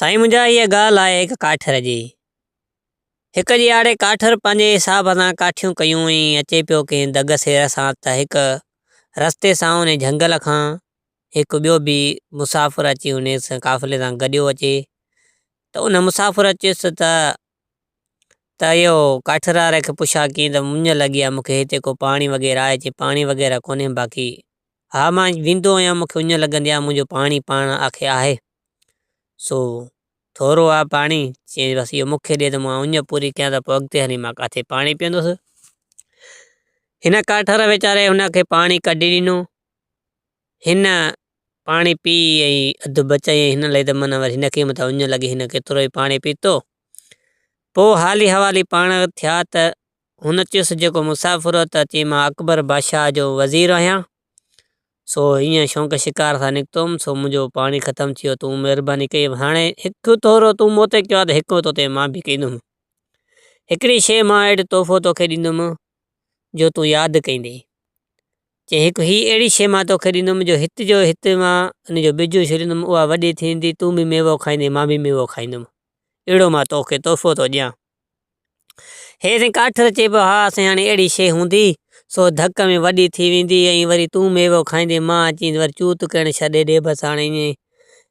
साईं मुंहिंजा इहा ॻाल्हि आहे हिकु काठर जी। हिकु ॾींहुं आड़े काठर पंहिंजे हिसाब सां काठियूं कयूं ऐं अचे पियो कंहिं दग सेर सां त हिकु रस्ते सां उन झंगल खां हिकु ॿियो बि मुसाफ़िर अची उन काफ़िले सां गॾियो अचे। त उन मुसाफ़िर अचुसि त इहो काठर वारे खे पुछा कीअं त मुंझ लॻी आहे मूंखे हिते को पाणी वग़ैरह आहे चई पाणी वग़ैरह कोन्हे बाक़ी हा मां वेंदो आहियां मूंखे उञ लॻंदी आहे मुंहिंजो पाणी पाण आखे आहे सो थोरो आहे पाणी चई बसि इहो मूंखे ॾिए त मां उञ पूरी कयां त पोइ अॻिते हली मां किथे पाणी पीअंदुसि। हिन काठर वीचारे हुनखे पाणी कढी ॾिनो। हिन पाणी पी ऐं अधु बचाई हिन लाइ त माना वरी हिनखे मथां उञ लॻी हिन केतिरो ई पाणी पीतो। पोइ हाली हवाली पाण थिया त हुन चयुसि जेको मुसाफ़िर त चई मां अकबर बादशाह जो वज़ीर आहियां सो हीअं शौक़ु शिकार सां निकितुमि सो मुंहिंजो पाणी ख़तमु थी वियो तूं महिरबानी कई हाणे हिकु थोरो तूं मूं ते कयो आहे त हिकु तोते मां बि कंदुमि। हिकिड़ी शइ मां अहिड़ो तोहफ़ो तोखे ॾींदुमि जो तूं यादि कंदे। चई हिकु हीअ अहिड़ी शइ मां तोखे ॾींदुमि जो हिते मां इन जो बिजु छॾींदुमि उहा वॾी थींदी तूं बि मेवो खाईंदे मां बि मेवो खाईंदुमि अहिड़ो मां तोखे तोहफ़ो थो ॾियां। हे साईं काठर चए पियो हा साईं हाणे अहिड़ी शइ हूंदी सो धक में वॾी थी वेंदी ऐं वरी तूं मेवो खाईंदे मां अची वरी चूत करणु छॾे ॾे बसि हाणे ईअं।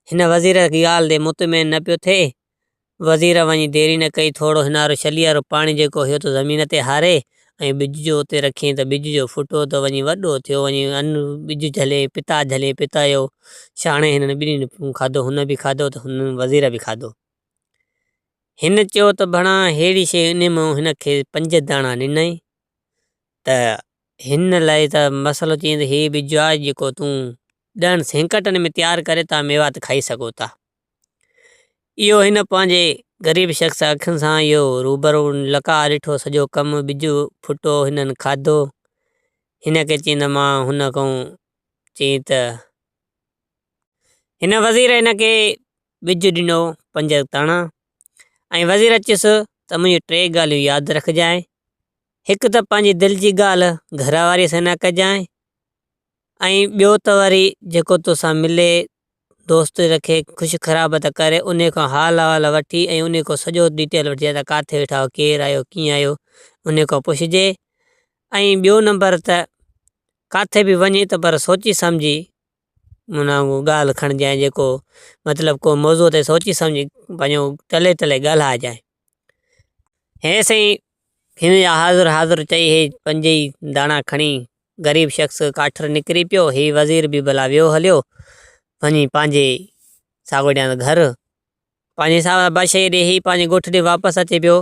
हिन वज़ीर जी ॻाल्हि ते मुतमिन न पियो थिए। वज़ीर वञी देरी न कई थोरो हिनारो छली वारो पाणी जेको हुयो त ज़मीन ते हारे ऐं बिज जो उते रखियईं त बिज जो फुटो त वञी वॾो थियो वञी अन बिज झले पिता जो छाणे हिननि ॿिन्हिनि खाधो हुन बि खाधो त हुन वज़ीर बि खाधो। हिन चयो त भणा अहिड़ी शइ इन मां हिनखे 5 दाणा ॾिनई त हिन लाइ त मसालो चई त हे बिज आहे जेको तूं 10 सेंकटनि में तैयारु करे तव्हां मेवात खाई सघो था। इहो हिन पंहिंजे ग़रीब शख़्स अखियुनि सां इहो रूबरू लका ॾिठो सॼो कमु बिज फुटो हिननि खाधो। हिनखे चई त मां हुन खां चई त हिन वज़ीर हिनखे बिज ॾिनो 5 दाणा ऐं वज़ीर अचुसि त मुंहिंजी 3 ॻाल्हियूं यादि रखजांइ। हिकु त पंहिंजी दिलि जी ॻाल्हि घर वारी सां न कजांइ ऐं ॿियो त वरी जेको तोसां मिले दोस्त रखे ख़ुशि ख़राब त करे उन खां हाल अहिवाल वठी ऐं उन खां सॼो डिटेल वठी त किथे वेठा केरु आयो कीअं आयो उन खां पुछिजे। ऐं ॿियो नंबर त किथे बि वञे त पर सोची सम्झी माना ॻाल्हि खणिजांइ जेको मतिलबु को मौज़ूअ ते सोची सम्झी पंहिंजो तले ॻाल्हाइजांइ। हे साईं हिन जा हाज़ुर चई हे 5 ई दाणा खणी ग़रीब शख़्स काठर निकिरी पियो। हे वज़ीर बि भला वियो हलियो वञी पंहिंजे साॻोॾियां घर पंहिंजे हिसाब सां बादशाही ॾे ही पंहिंजे ॻोठ ॾे वापसि अचे पियो।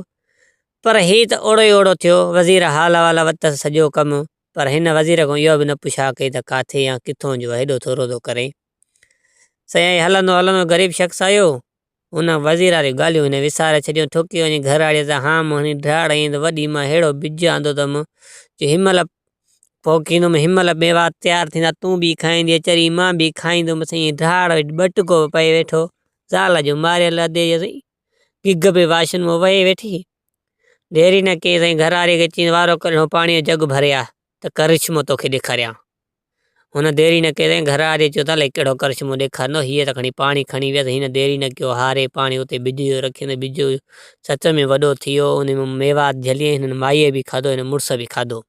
पर ही त ओड़ो ई ओड़ो थियो वज़ीर हाल अहिवाल वरितसि सॼो कमु पर हिन वज़ीर खां इहो बि न पुछा कई त किथे या किथां जो हेॾो थोरो थो करे। साईं हलंदो हलंदो ग़रीब शख़्स आयो हुन वज़ीर वारी ॻाल्हियूं हिन विसारे छॾियो ठोकी वञी घर वारी त हा मोहिनी ढाड़ ऐं वॾी मां अहिड़ो बिज आंदो अथमि जो हिनमहिल पोखींदुमि हिनमहिल मेवा तयारु थींदा तूं बि खाईंदी चरी मां बि खाईंदुमि साईं ढाड़ ॿटको पए वेठो ज़ाल जो मारियल अधे गिग पे वाशन में वहे वेठी देरी न कई साईं घर वारी खे चई वारो करिणो पाणी जो जग भरिया त करिश्मो तोखे ॾेखारियां। हुन देरी न कई घर वारी चयो त अलाए कहिड़ो करिश्मो ॾेखारींदो हीअ त खणी पाणी खणी वियसि हिन देरी न कयो हारे पाणी उते बिज जो रखियईं त बिज सच में वॾो थी वियो उन में मेवा झली हिननि माईअ बि खाधो हिन मुड़ुस बि खाधो।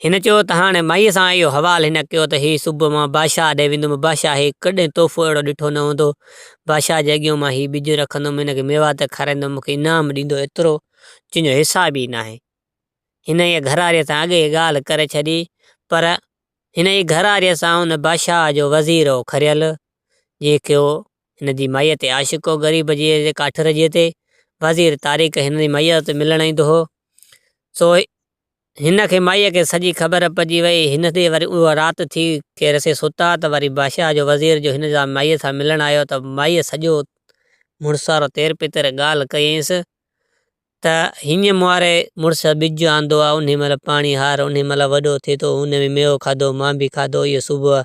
हिन चयो त हाणे माईअ सां इहो हवालु हिन कयो त हीअ सुबुह मां बादशाह ॾे वेंदुमि बादशाह हे कॾहिं तोहफ़ो अहिड़ो ॾिठो न हूंदो बादशाह जे अॻियां मां हीअ बिज रखंदुमि हिनखे मेवा त खाराईंदुमि मूंखे इनाम ॾींदो एतिरो तुंहिंजो हिसाब ई न आहे। हिन जे घर वारीअ सां अॻे ॻाल्हि करे छॾी पर हिन जी घर वारीअ सां हुन बादशाह जो वज़ीर हो खरियल जेको हिन जी माईअ ते आशिक़ हो ग़रीब जी काठर जे ते वज़ीर तारीख़ हिन जी माईअ ते मिलण ईंदो हो। सो हिनखे माईअ खे सॼी ख़बर पइजी वई हिन ते वरी उहा राति थी के रसे सुता त वरी बादशाह जो वज़ीर जो हिन सां माईअ सां मिलणु आयो त माईअ सॼो मुड़ुस वारो तेर पितर ॻाल्हि कयईंसि त हीअं मुआरे मुड़ुस बिज आंदो आहे उन महिल पाणी हार उन महिल वॾो थिए थो उन में मेवो खाधो मां बि खाधो इहो सुबुह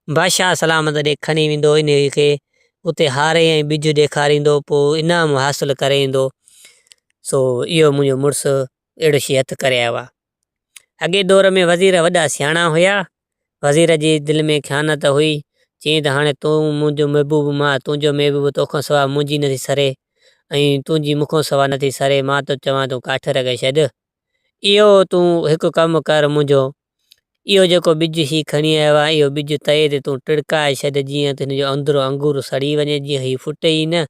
बादशाह सलामत ॾे खणी वेंदो इन खे उते हारे ऐं बिज ॾेखारींदो पोइ इनाम हासिलु करे ईंदो। सो इहो मुंहिंजो मुड़ुसु अहिड़ो शइ हथु करे आयो आहे। अॻे दौर में वज़ीर वॾा सियाणा हुया वज़ीर जी दिलि में ख़्यानत हुई चई त हाणे तूं मुंहिंजो महबूब मां तुंहिंजो महबूब तोखां सवाइ मुंहिंजी नथी सरे ऐं तुंहिंजी मूंखां सवाइ नथी सरे। मां तो चवां तूं काठर खे छॾ। इहो तूं हिकु कमु कर मुंहिंजो, इहो जेको ॿिज ही खणी आयो आहे इहो ॿिज तए ते तूं टिड़काए छॾ, जीअं त हिनजो अंदरो अंगूर सड़ी वञे, जीअं ही फुटे ई न।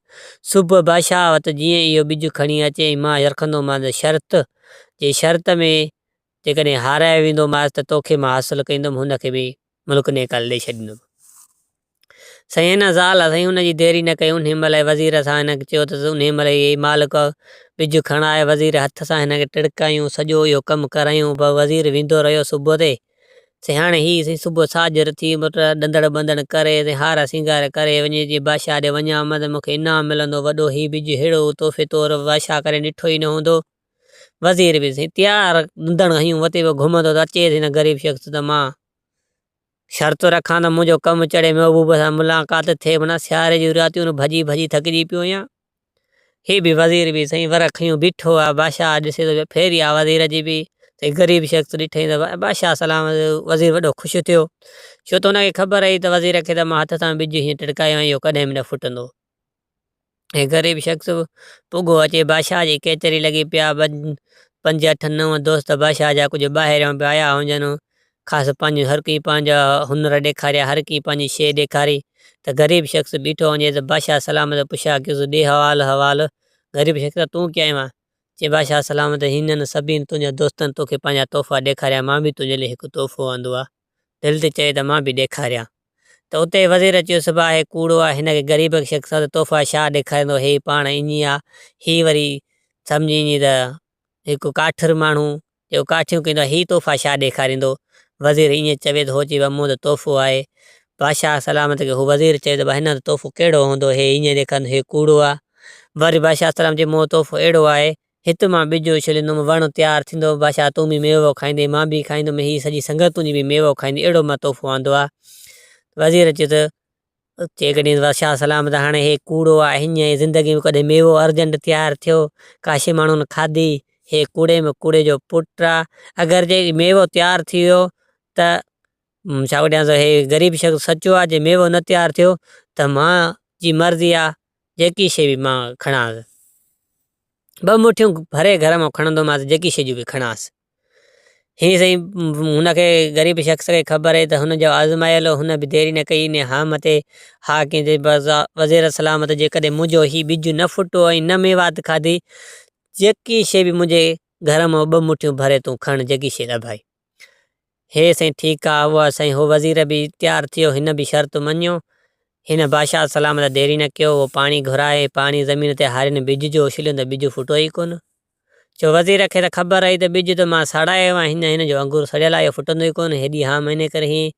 सुबुह बादशाह वटि जीअं इहो ॿिज खणी अचे मां रखंदोमांसि शर्त, जे शर्त में जेकॾहिं हाराए वेंदोमांसि त तोखे मां हासिलु कंदुमि, हुनखे बि मुल्क नेकाल ॾेई छॾींदुमि। साईं हिन ज़ाल साईं हुनजी देरी न कई, उन महिल वज़ीर सां हिनखे चयो त उन महिल इहे मालिक ॿिज खणाए वज़ीर हथ सां हिनखे टिड़कायूं, सॼो इहो कमु करायूं। वज़ीर वेंदो रहियो सुबुह ते। से हाणे ही साईं सुबुह साझर थी ॾंदड़ बंदड़ करे हार सिंगार करे वञे, जीअं बादशाह ॾे वञा त मूंखे इनाम मिलंदो वॾो, ही ॿिज हेड़ो तोहफ़े तौर बादशाह करे ॾिठो ई न हूंदो। वज़ीर बि साईं तयारु ॾंदड़ हयूं वती घुमंदो त अचे हिन ग़रीब शख़्स त मां शर्त रखां त मुंहिंजो कमु चढ़े, महबूब सां मुलाक़ात थिए, माना सियारे जी रातियूं भॼी भॼी थकिजी पियो आहियां। हे बि वज़ीर बि साईं वर खयूं बीठो आहे, बादशाह ॾिसे थो फेरी आहे वज़ीर जी बि। ग़रीब शख़्स ॾिठई त बादशाह सलाम, वज़ीर वॾो ख़ुशि थियो, छो त हुनखे ख़बर हुई त वज़ीर खे त मां हथ सां ॿिज हीअं टिड़कायो इहो कॾहिं बि न फुटंदो। हे ग़रीब शख़्स पुॻो अचे, बादशाह जी केचरी लॻी पिया, 5 8 9 दोस्त बादशाह जा कुझु ॿाहिरियों पिया आया हुजनि, ख़ासि पंहिंजो हर कंहिं पंहिंजा हुनर ॾेखारिया, हर कंहिं पंहिंजी शइ ॾेखारी। त ग़रीब शख़्स बीठो वञे त बादशाह सलामत पुछा कयोसि ॾे हवाल। ग़रीब शख़्स तूं कीअं आयो आहे? चए बादशाह सलामत हिननि सभिनि तुंहिंजा दोस्तनि तोखे पंहिंजा तोहफ़ा ॾेखारिया, मां बि तुंहिंजे लाइ हिकु तोहफ़ो आंदो आहे, दिलि ते चए त मां बि ॾेखारियां। त उते वज़ीर चयोसि भाउ हे कूड़ो आहे, हिनखे ग़रीब शख़्स तोहफ़ा छा ॾेखारींदो, हे पाण ईअं आहे, ही वरी सम्झी ईअं त हिकु काठिर माण्हू जेको काठियूं कंदो आहे, ही तोहफ़ा छा ॾेखारींदो। वज़ीर ईअं चवे त हो चई मूं त तोहफ़ो आहे। बादशाह सलामत खे हू वज़ीर चए त हिन जो तोहफ़ो कहिड़ो हूंदो, हे ईअं ॾेखारींदो, हे कूड़ो आहे। वरी बादशाह सलाम चए मूं तोहफ़ो अहिड़ो आहे, हिते मां ॿिज उछलींदुमि, वण तयारु थींदो, बादशाह तूं बि मेवो खाईंदे, मां बि खाईंदुमि, ही सॼी संगत तुंहिंजी बि मेवो खाईंदी, अहिड़ो मां तोहफ़ो आंदो आहे। वज़ीर चए त जेकॾहिं बादशाह सलामत हाणे हे कूड़ो आहे, हीअं ज़िंदगी में कॾहिं मेवो अर्जेंट तयारु थियो, काशे माण्हुनि खाधी, हे कूड़े में कूड़े जो पुटु आहे। अगरि जे मेवो तयारु थी वियो त छा ॿुधायांसि, हे ग़रीब शख़्स सचो आहे, जे मेवो न तयारु थियो त मां जी मर्ज़ी आहे जेकी शइ बि मां खणांसि, 2 मुठियूं भरे घर मां खणंदोमांसि, जेकी शइ बि खणांसि। हीअं साईं हुनखे ग़रीब शख़्स खे ख़बर आहे त हुनजो आज़मायल, हुन बि देरी न कई, ने हा मथे हा कंहिंजे वज़ीर सलामत जेकॾहिं मुंहिंजो ही ॿिज न फुटो ऐं न मेवात खाधी, जेकी शइ बि मुंहिंजे घर मां 2 मुठियूं भरे तूं खण, जेकी शइ भाई। हे साईं ठीकु आहे, उहा साईं हो वज़ीर बि तयारु थियो, हिन बि शर्त मञियो। हिन बादशाह सलामत देरी न कयो, उहो पाणी घुराए, पाणी ज़मीन ते हारे ॿिज जो उछलियो त ॿिज फुटो ई कोन। छो वज़ीर खे त ख़बर आई त ॿिज त मां सड़ायो आहे, हिन जो अंगूर सड़ियल आहे, फुटंदो ई कोन, हेॾी हा महीने करे हीअं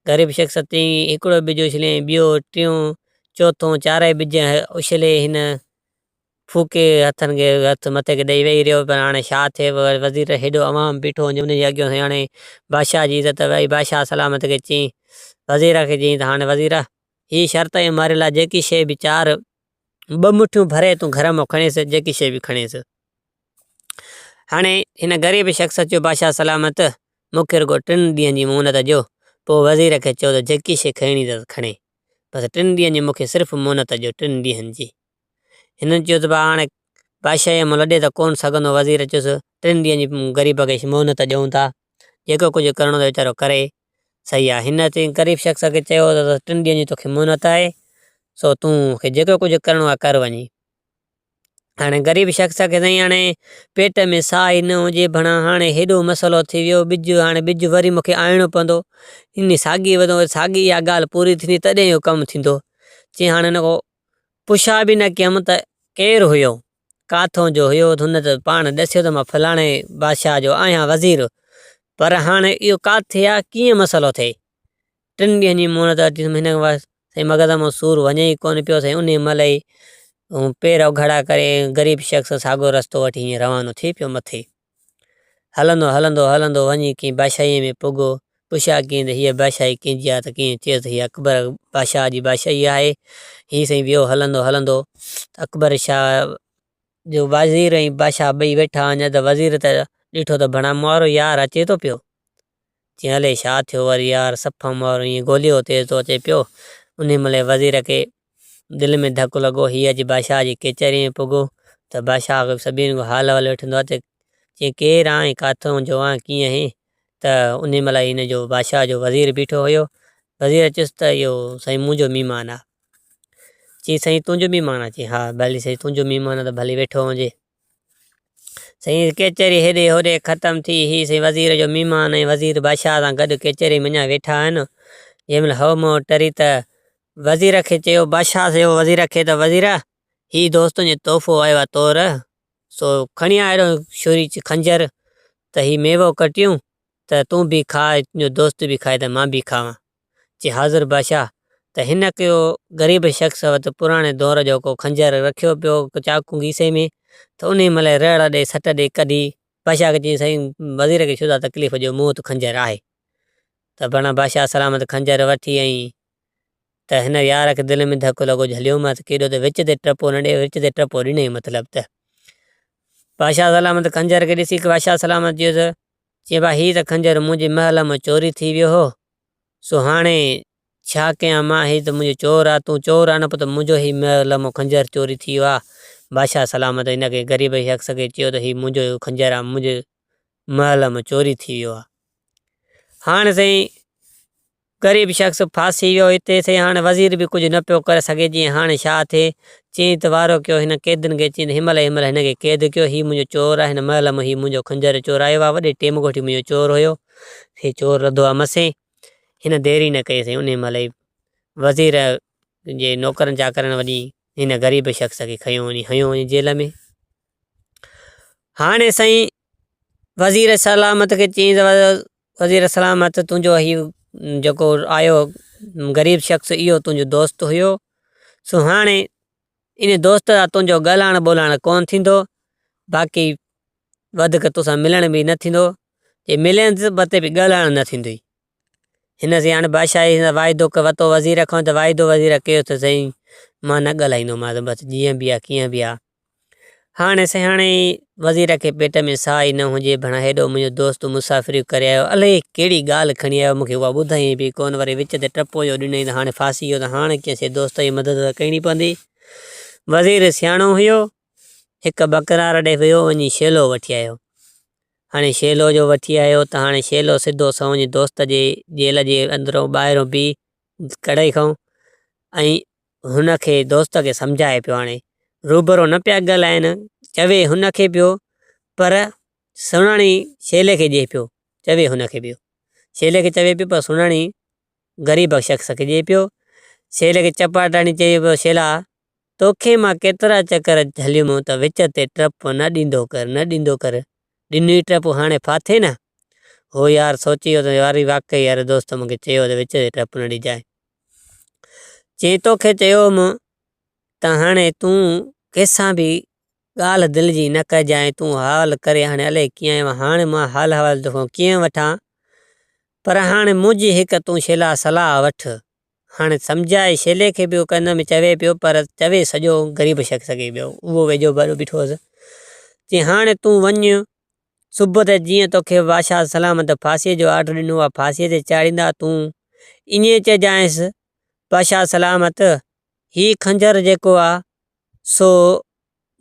ग़रीब शख़्स चई हिकिड़ो ॿिज उछलियईं, ॿियो, टियों, चौथों, 4 ॿिज उछले, हिन फूके हथनि खे हथ मथे खे ॾेई वेही रहियो, पर हाणे छा थिए, वज़ीर हेॾो अवाम बीठो वञे हुनजे अॻियां, हाणे बादशाह जी इज़त वई। बादशाह सलामत खे चई, वज़ीर खे चई त हाणे वज़ीर ही शर्त ऐं मारे लाइ जेकी शइ बि 4 2 मुठियूं भरे तूं घर मां खणेसि, जेकी शइ बि खणेसि। हाणे हिन ग़रीब शख़्स चयो बादशाह सलामत मूंखे रुगो 3 ॾींहंनि जी मोहलत ॾियो। पोइ वज़ीर खे चयो त जेकी शइ खणी अथसि खणे, बसि 3 ॾींहंनि जी मूंखे सिर्फ़ु मोहलत ॾियो, 3 ॾींहंनि जी। हिननि चयो त भाउ हाणे बादशाह मां लॾे त कोन सघंदो। वज़ीर चयोसि 3 ॾींहंनि जी ग़रीब खे मोहलत ॾियूं था, जेको कुझु करिणो त वीचारो करे, सही आहे। हिन चई ग़रीब शख़्स खे चयो त 3 ॾींहंनि जी तोखे मोहलत आहे, सो तूं खे जेको कुझु करिणो आहे कर वञी। हाणे ग़रीब शख़्स खे साईं हाणे पेट में साह ई न हुजे, भणा हाणे हेॾो मसइलो थी वियो, ॿिज हाणे ॿिज वरी मूंखे आणिणो पवंदो, इन साॻी साॻी इहा ॻाल्हि पूरी थींदी तॾहिं इहो कमु थींदो। चई हाणे हिन खां पुछा बि न कयमि त केरु हुयो, काथों जो हुयो, हुन त पाण ॾसियो त मां फलाणे बादशाह जो आहियां वज़ीर, पर हाणे इहो काथे आहे, कीअं मसइलो थिए। 3 ॾींहंनि जी मोहलत हिन साईं मग़ज़ मां सूर वञे ई कोन पियो। साईं उन महिल ई पेर उघाड़ा करे ग़रीब शख़्स साॻियो रस्तो वठी हीअं रवानो थी पियो मथे। हलंदो हलंदो हलंदो वञी कीअं बादशाही में पुॻो, पुछा कीअं त हीअ बादशाही कंहिंजी आहे, त कीअं चयो त हीअ अकबर बादशाह जी बादशाही आहे। हीअ साईं वियो हलंदो हलंदो, अकबर शाह जो वज़ीर ऐं बादशाह ॿई वेठा, अञा त वज़ीर त ॾिठो त भणा मुआरो यार अचे थो पियो, चई हले छा थियो वरी यार सफ़ा मारो ईअं गोलियो तेज़ थो अचे पियो। उन महिल वज़ीर खे दिलि में धकु लॻो, हीअ अॼु बादशाह जी कचहरी में पुॻो त बादशाह सभिनी खां हाल वाल वठंदो आहे। त चई केरु आहे, किथां जो आहे, कीअं आहे? त उन महिल हिन जो बादशाह जो वज़ीर बीठो हुयो। वज़ीर चयुसि त इहो साईं मुंहिंजो महिमान आहे। चई साईं तुंहिंजो महिमान आहे? चई हा भली साईं तुंहिंजो महिमान आहे त भली वेठो हुजे। साईं कचहरी हेॾे होॾे ख़तमु थी, ही साईं वज़ीर जो महिमान ऐं वज़ीर बादशाह सां गॾु कचहरी में अञा वेठा आहिनि। जंहिं महिल हव मो टरी त वज़ीर खे चयो, बादशाह चयो वज़ीर खे त वज़ीर ही दोस्तनि जो तोहफ़ो आयो आहे तौर, सो खणी आ हेॾो छुरी खंजर त ही मेवो कटियूं त तूं बि खाए, तुंहिंजो दोस्त बि खाए त मां बि खावां। चई हाज़ुर बादशाह। त हिन कयो ग़रीब शख़्स वटि पुराणे दौर जो को खंजर रखियो पियो चाकू गीसे में। त उन महिल रड़ ॾे सट ॾे कढी बादशाह खे चई साईं वज़ीर खे छो था तकलीफ़ ॾियो, मूं वटि खंजर आहे। त भणा बादशाह सलामत खंजर वठी ऐं त हिन यार खे दिलि में धकु लॻो, झलियो मां त केॾो त विच ते टपो न ॾे, विच ते टपो ॾिनई मतिलबु त बादशाह सलामत खंजर खे ॾिसी बादशाह सलामत चयुसि, चई भाई हीअ त खंजर मुंहिंजे महल में चोरी थी वियो हो, सो हाणे छा कयां मां, ही त मुंहिंजो चोर आहे, तूं चोर आहे न पोइ त मुंहिंजो ही महल में खंजर चोरी थी वियो आहे। बादशाह सलामत हिन खे ग़रीब शख़्स खे चयो त ही मुंहिंजो खंजर आहे, मुंहिंजे महल में चोरी थी वियो आहे। हाणे साईं ग़रीब शख़्स फासी वियो हिते। साईं हाणे वज़ीर बि कुझु न पियो करे सघे, जीअं हाणे छा थिए। चई त वारो कयो हिन कैदनि खे, चई हिनमहिल हिन खे कैद कयो, ही मुंहिंजो चोर आहे, हिन महल में ही मुंहिंजो खंजर चोरायो आहे, वॾे टेम कोठी मुंहिंजो चोर हुयो, ही चोर रधो आहे मसे। हिन देरी न कई। साईं उन महिल वज़ीर जे नौकरनि चाकरनि वञी हिन ग़रीब शख़्स खे खयो वञी हयो वञी जेल में। हाणे साईं वज़ीर सलामत खे चई वज़ीर सलामत तुंहिंजो ही जेको आयो ग़रीब शख़्स इहो तुंहिंजो दोस्त हुयो, सो हाणे इन दोस्त सां तुंहिंजो ॻाल्हाइण ॿोलाइण कोन थींदो, बाक़ी वधीक तोसां मिलण बि न थींदो, जे मिलण बते बि ॻाल्हाइण न थींदुई। हिन से हाणे बादशाह वाइदो वरितो वज़ीर खां, त वाइदो वज़ीर कयो त साईं मां न ॻाल्हाईंदोमांसि, बसि जीअं बि आहे कीअं बि आहे। हाणे साईं हाणे वज़ीर खे पेट में साह ई न हुजे, भणा हेॾो मुंहिंजो दोस्त मुसाफ़िरी करे आयो, अलाए कहिड़ी ॻाल्हि खणी आयो, मूंखे उहा ॿुधाई बि कोन, वरी विच ते टपो जो ॾिनई त हाणे फासी वियो, त हाणे कंहिंसे दोस्त जी मदद करणी पवंदी। वज़ीर सियाणो हुयो, हिकु बकरार ॾे वियो वञी शेलो वठी आयो। हाणे शेलो जो वठी आयो त हाणे शेलो सिधो संहिंजे दोस्त जे जेल जे अंदरों ॿाहिरों बि कढ़ाई खां ऐं हुनखे दोस्त खे सम्झाए पियो। हाणे रूबरो न पिया ॻाल्हाइनि, चवे हुनखे पियो पर सुञाणी शेले खे ॾिए पियो, चवे हुनखे पियो शेले खे चवे पियो पर सुञाणी ग़रीब शख़्स खे ॾिए पियो। शेले खे चपाटाणी चए पियो, शेला तोखे मां केतिरा चकर झलियुमि त विच ते टप न ॾींदो कर, न ॾींदो कर, ॾिनी टप हाणे फाथे न। हो यार सोची वियो त यार वाकई यार दोस्त मूंखे चयो त विच ते टप न ॾिजांइ। चई तोखे चयोमि त हाणे तूं कंहिंसां बि ॻाल्हि दिलि जी न कजांइ, तूं हाल करे हाणे अलाए कीअं, हाणे मां हाल हवाल तोखां कीअं वठां, पर हाणे मुंहिंजी हिकु तूं शेला सलाह वठ। हाणे सम्झाए शेले खे पियो कन में चवे पियो, पर चवे सॼो ग़रीब शख़्स खे पियो, उहो वेझो बीठो हुअसि। चई हाणे तूं वञ, सुबुह ते जीअं तोखे बादशाह सलामत फांसीअ जो ऑर्डर ॾिनो आहे फांसीअ ते चाढ़ींदा, तूं ईअं चइजांइसि बादशाह सलामत ही खंजर जेको आहे सो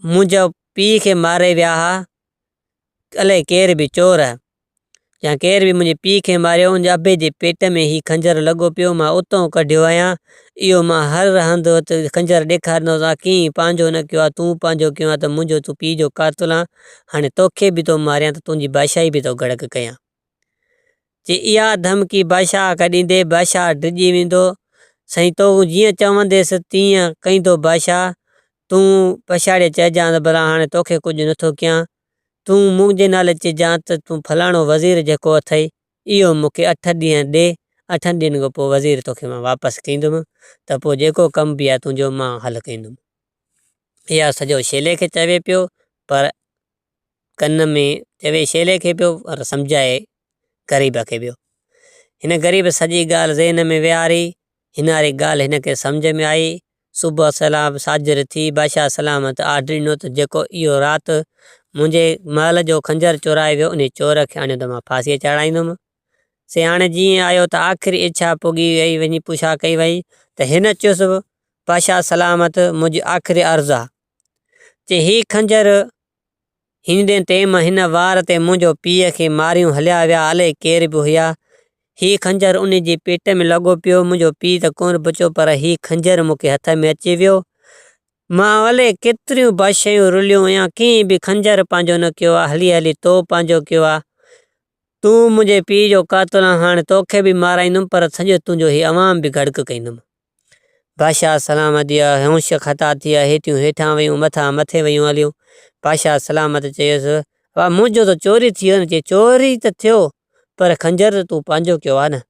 मुंहिंजो पीउ खे मारे विया हा, अलाए केर बि चोर आहे या केर बि मुंहिंजे पीउ खे मारियो, मुंहिंजे अबे जे पेट में ही खंजर लॻो पियो, मां उतां कढियो आहियां, इहो मां हर हंधि खंजर ॾेखारींदो आहियां, कीअं पंहिंजो न कयो आहे, तूं पंहिंजो कयो आहे त मुंहिंजो तूं पीउ जो कातुल आहे, हाणे तोखे बि थो मारियां त तुंहिंजी बादशाही बि थो गड़क कयां। जे इहा धमकी बादशाह खे ॾींदे बादशाह डिॼी वेंदो। साईं तो जीअं चवंदेसि तीअं कंदो बादशाह, तूं पछाड़े चइजां त भला हाणे तोखे कुझु नथो कयां, तूं मुंहिंजे नाले चइजां त तूं फलाणो वज़ीर जेको अथई इहो मूंखे 8 ॾींहं ॾे, 8 ॾींहंनि खां पोइ वज़ीर तोखे मां वापसि कंदुमि, त पोइ जेको कमु बि आहे तुंहिंजो मां हल कंदुमि। इहा सॼो शेले खे चवे पियो, पर कन में चवे शेले खे पियो, पर सम्झाए ग़रीब खे पियो। हिन ग़रीब सॼी ॻाल्हि ज़हन में विहारी, हिन वारी ॻाल्हि हिनखे सम्झ में आई। सुबुह सलाम साजर थी, बादशाह सलामत ऑर्डर ॾिनो त जेको इहो राति मुंहिंजे महल जो खंजर चोराए वियो, उन चोर खे हाणे त मां फांसीअ चाढ़ाईंदुमि। से हाणे जीअं आयो त आख़िरी इच्छा पुगी वई, वञी पुछा कई वई त हिन चयुसि बादशाह सलामत मुंहिंजी आख़िरी अर्ज़ु आहे, चई ही खंजर हिन टेम हिन वार ते मुंहिंजो पीउ खे मारियूं हलिया विया, अलाए केर बि हुया। ही खंजर उन जे पेट में लॻो पियो, मुंहिंजो पीउ त कोन बचियो, पर ही खंजर मूंखे हथ में अची वियो। मां भले केतिरियूं बादशाहियूं रुलियूं या कंहिं बि खंजर पंहिंजो न कयो आहे, हली हली तो पंहिंजो कयो आहे। तूं मुंहिंजे पीउ जो कातल, हाणे तोखे बि माराईंदुमि, पर सॼो तुंहिंजो ही अवाम बि गड़क कंदुमि। बादशाह सलामत जा होश ख़ता थी विया, हेठियूं हेठां वयूं, मथां मथे वयूं हलियूं। बादशाह सलामत चयुसि वाह मुंहिंजो त चोरी थी वियो न, चई चोरी त थियो पर खंजर त तूं पंहिंजो कयो आहे न,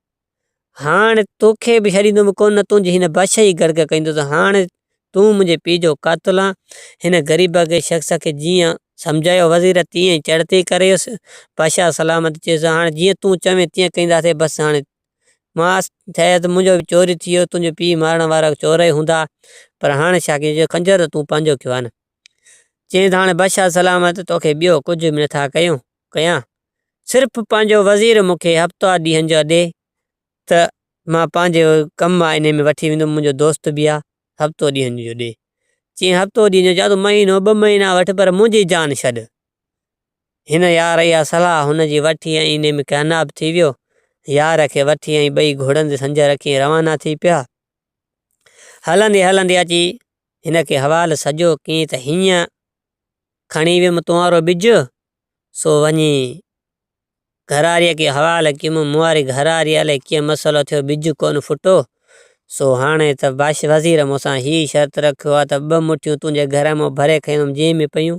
हाणे तोखे बि छॾींदुमि कोन, तुंहिंजी हिन बादशाही गड़क कंदुसि। हाणे तूं मुंहिंजे पीउ जो कातल आहे। हिन ग़रीब खे शख़्स खे जीअं सम्झायो वज़ीर तीअं ई चढ़ती करेसि। बादशाह सलामत चयुसि हाणे जीअं तूं चवें तीअं कंदासीं, बसि हाणे मां थिए त मुंहिंजो बि चोरी थी वियो, तुंहिंजो पीउ मारण वारा चोर ई हूंदा, पर हाणे छा कजे, खंजर तूं पंहिंजो कयो आहे न। चई त हाणे बादशाह सलामत तोखे ॿियो कुझु बि नथा कयां, सिर्फ़ु पंहिंजो वज़ीर मूंखे हफ़्ता ॾींहंनि जो ॾे त मां पंहिंजे कमु आहे इन में वठी वेंदुमि, मुंहिंजो दोस्त बि आहे, हफ़्तो ॾींहंनि जो ॾे। चई हफ़्तो ॾींहं जो तूं महीनो 2 महीना वठि, पर मुंहिंजी जान छॾ। हिन यार इहा सलाह हुनजी वठी ऐं इन में कामयाब थी वियो। यार खे वठी ऐं ॿई घोड़नि ते संज रखी रवाना थी पिया। हलंदे हलंदे अची हिन खे हवालु सॼो कीअं त हीअं खणी वियुमि तुम्हारो ॿिज, सो वञी घरारीअ खे हवालु कयुमि, मुआरी घरारी अलाए कीअं मसइलो थियो, ॿिज कोन फुटो, सो हाणे त वज़ीर मूंसां ही शर्त रखियो आहे त 2 मुठियूं तुंहिंजे घर मां भरे खईंदुमि जंहिं में पयूं।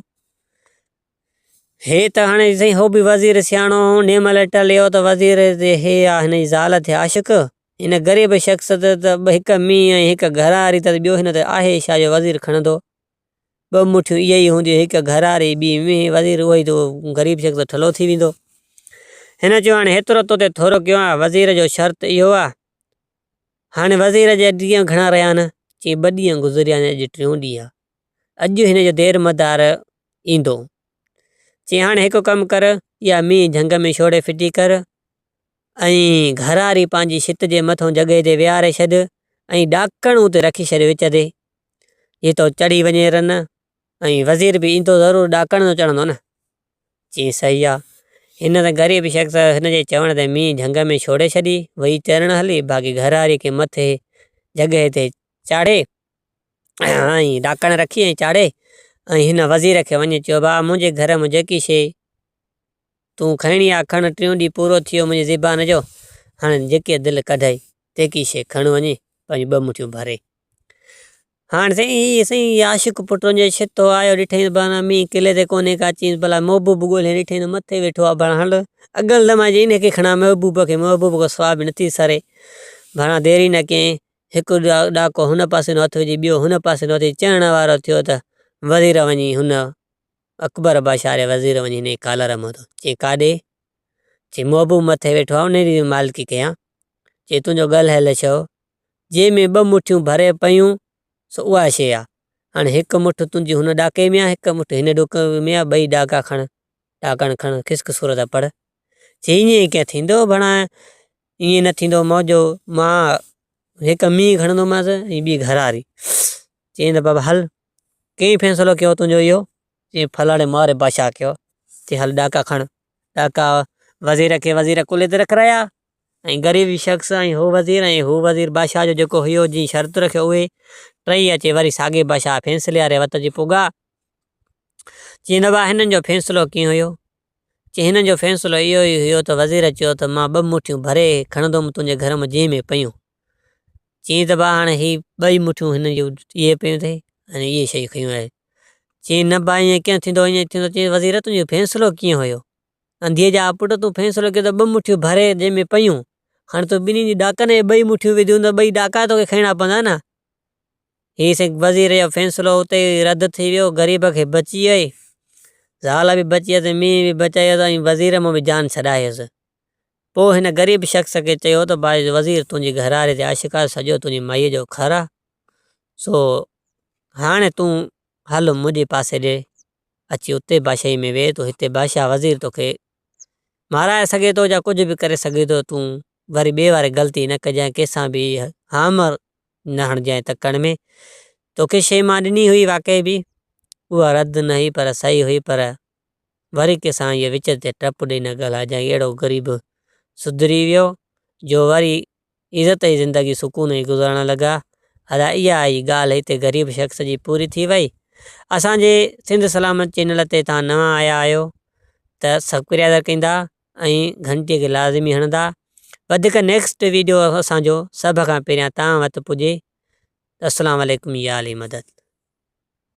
हे त हाणे साईं हो बि वज़ीर सियाणो नेमल टलियो त वज़ीर हे आहे हिन जी ज़ाल थे आशिक़, हिन ग़रीब शख़्स त हिकु मींहुं ऐं हिकु घरारी त ॿियो हिन त आहे छा जो वज़ीर खणंदो। 2 मुठियूं इहे ई हूंदियूं, हिकु घरारी ॿी मींहुं, वज़ीर उहो ई त ग़रीब शख़्स ठलो थी वेंदो। हिन चयो हाणे हेतिरो तो ते थोरो कयो आहे, वज़ीर जो शर्त इहो आहे। हाणे वज़ीर जे ॾींहं घणा रहिया आहिनि, चई 2 ॾींहं गुज़रिया आहिनि, अॼु 3 ॾींहं आहे, अॼु हिन जो देर मदार ईंदो। चई हाणे हिकु कमु कर, इहा मींहुं झंग में छोड़े फिटी कर ऐं घरारी पंहिंजी छित जे मथां जॻह ते विहारे छॾ ऐं ॾाकण उते रखी छॾ विच ते, ये तो चढ़ी वञे रन ऐं वज़ीर बि ईंदो ज़रूरु ॾाकण जो चढ़ंदो न। चई सही आहे। हिन त ग़रीब शख़्स हिन जे चवण ते मींहुं झंग में छोड़े छॾी, वही चढ़ण हली, बाक़ी घरारी खे मथे जॻह ते चाढ़े ऐं ॾाकण रखी ऐं चाढ़े ऐं हिन वज़ीर खे वञी चयो भाउ मुंहिंजे घर में जेकी शइ तूं खणी आहे खण, 3 ॾींहं पूरो थी वियो मुंहिंजी ज़बान जो, हाणे जेकी दिलि कढाई तेकी शइ खण वञे, पंहिंजी 2 मुठियूं भरे। हाणे साईं आशिक़ पुट जे छितो आयो, ॾिठईं भला मींहुं किले ते कोन्हे का, चई भला महबूब ॻोल्हे ॾिठईं त मथे वेठो आहे, भला हल अगल दमाए इनखे खणा महबूब को स्वाब नथी सरे, भला देरी न कयईं, हिकु ॾाको हुन पासे नो हथु विझी ॿियो हुन पासे नो हथु, चढ़ण वारो थियो त वज़ीर वञी हुन अकबर बादशाह रे वज़ीर वञी हिन कालर मां चई काॾे, चई महबूब मथे वेठो आहे, उन जी मालिकी कयां। चई तुंहिंजो ॻाल्हायल छो, जंहिंमें 2 मुठियूं भरे पयूं सो उहा शइ आहे, हाणे हिकु मुठ तुंहिंजी हुन ॾाके में आहे, हिकु मुठ हिन ॾुक में आहे, 2 ॾाका खण, ॾाकण खण, खिसक सूरत पढ़। चई ईअं कीअं थींदो, भला ईअं न थींदो मौजो, मां हिकु मींहुं खणंदोमांसि ऐं ॿी घरारी। चई त बाबा हल कंहिं फ़ैसिलो कयो तुंहिंजो इहो, चई फलाणे मुआरे बादशाह कयो। चई हल ॾाका खण, ॾाका वज़ीर खे वज़ीर कुल्हे ते रखाया ऐं ग़रीब शख़्स ऐं हो वज़ीर बादशाह जो जेको हुयो जी शर्त रखियो उहे 3 अचे वरी साॻे बादशाह फ़ैसिले वारे वत जी पुॻा। चई न भाउ हिननि जो फ़ैसिलो कीअं हुयो, चई हिननि जो फ़ैसिलो इहो ई हुयो त वज़ीर चयो त मां 2 मुठियूं भरे खणंदुमि तुंहिंजे घर में जंहिं में पयूं। चई त भाउ हाणे ही 2 मुठियूं हिन जूं इहे पियूं अथई ऐं इहे शयूं खयूं आहे। चई न भाउ ईअं कीअं थींदो, ईअं थींदो, चई वज़ीर तुंहिंजो फ़ैसिलो कीअं हुयो, अंधीअ जा पुट तूं फ़ैसिलो कयो त 2 मुठियूं भरे जंहिं में पयूं, हाणे तूं ॿिन्ही जी ॾाकनि में 2 मुठियूं विधियूं त 2 ॾाका तोखे खणणा पवंदा न। ही साईं वज़ीर जो फ़ैसिलो उते रद्द थी वियो, ग़रीब खे बची वई, ज़ाल बि बची वियसि, मींहुं बि बचायोसि ऐं वज़ीर मां बि जान छॾायसि। पोइ हिन ग़रीब शख़्स खे चयो त भाई वज़ीर तुंहिंजी घरारी ते आशिक़ आहे, सॼो तुंहिंजी माईअ जो घर आहे, सो हाणे तूं हल मुंहिंजे पासे ॾे अची उते बादशाही में वेह, तो हिते बादशाह वज़ीर तोखे माराए सघे थो या कुझु बि करे सघे थो, तूं वरी ॿिए वारे ग़लती न कजांइ, कंहिंसां बि हामर न हणजांइ तकड़ में। तोखे शइ मां ॾिनी हुई वाक़ई बि, उहा रद्द न हुई पर सही हुई, पर वरी कंहिंसां इहे विच ते टप ॾेई न ॻाल्हाइजांइ। अहिड़ो ग़रीब सुधरी वियो जो वरी इज़त जी ज़िंदगी सुकून जी गुज़ारण लॻा। अदा इहा ई ॻाल्हि हिते ग़रीब शख़्स जी पूरी थी वई। असांजे सिंध सलामत चैनल ते तव्हां नवां आया आहियो त सब्सक्राइब कंदा ऐं घंटीअ खे लाज़मी हणंदा। वधीक नेक्स्ट वीडियो असांजो सभ खां पहिरियां तव्हां वटि पुॼे। अस्सलाम वालेकुम या अली मदद।